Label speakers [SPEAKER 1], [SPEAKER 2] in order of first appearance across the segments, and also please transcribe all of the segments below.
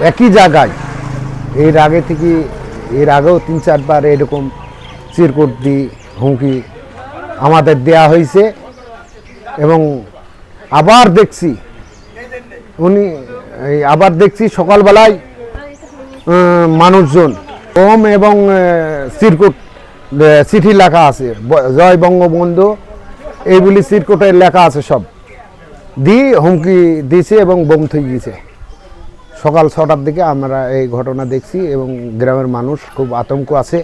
[SPEAKER 1] একই জায়গায় এর আগে থেকে এর আগেও 3-4 বার এরকম চিরকুট দিয়ে হুমকি আমাদের দেয়া হয়েছে এবং আবার দেখছি আবার দেখছি সকালবেলায় মানুষজন ওম এবং চিরকুট চিঠি লেখা আছে জয় বঙ্গবন্ধু এইগুলি চিরকুটে লেখা আছে সব দিয়ে হুমকি দিয়েছে এবং বোম থই গিয়েছে। সকাল 6টার দিকে আমরা এই ঘটনা দেখছি এবং গ্রামের মানুষ খুব আতঙ্ক আছে,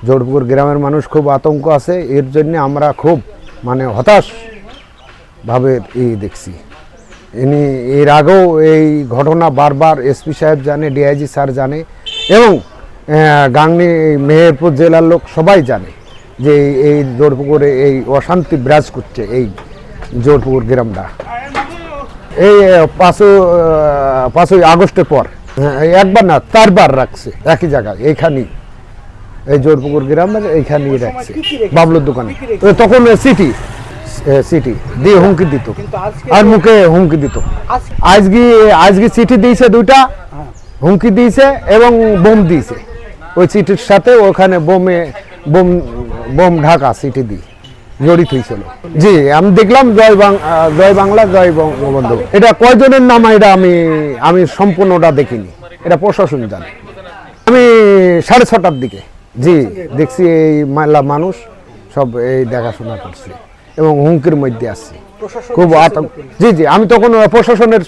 [SPEAKER 1] জোড়পুকুর গ্রামের মানুষ খুব আতঙ্ক আছে। এর জন্য আমরা খুব মানে হতাশভাবে দেখছি। এর আগেও এই ঘটনা বারবার এসপি সাহেব জানে, ডিআইজি স্যার জানে এবং গাংনী মেহেরপুর জেলার লোক সবাই জানে যে এই জোড়পুকুরে এই অশান্তি বিরাজ করছে এই জোড়পুকুর গ্রামটা। এই 5ই আগস্টের পর একবার না 4 বার রাখছে একই জায়গায়, এইখানেই এই জোড়পুকুর গ্রামের এইখানেই রাখছে বাবলুর দোকানে। তখন সিটি দিয়ে হুমকি দিত আর মুখে হুমকি দিত। আজকে চিঠি দিয়েছে 2টা, হুমকি দিয়েছে এবং বোম দিয়েছে। ওই চিঠির সাথে ওখানে বোম ঢাকা চিঠি দিয়ে জড়িত হয়েছিল। জি, আমি দেখলাম জয় বাংলা জয় বঙ্গবন্ধু। এটা কয়জনের নাম এটা আমি সম্পূর্ণটা দেখিনি, এটা প্রশাসন জানে। আমি 6:30টার দিকে জি দেখছি এই মানুষ সব এই দেখাশোনা করছে এবং হুমকির মধ্যে আসছে খুব আতঙ্ক। জি আমি তখন প্রশাসনের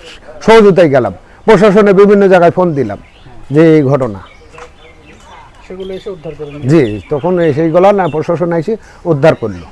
[SPEAKER 1] সহযোগিতায় গেলাম, প্রশাসনে বিভিন্ন জায়গায় ফোন দিলাম যে এই ঘটনা, জি তখন সেইগুলো না প্রশাসন এসে উদ্ধার করলো।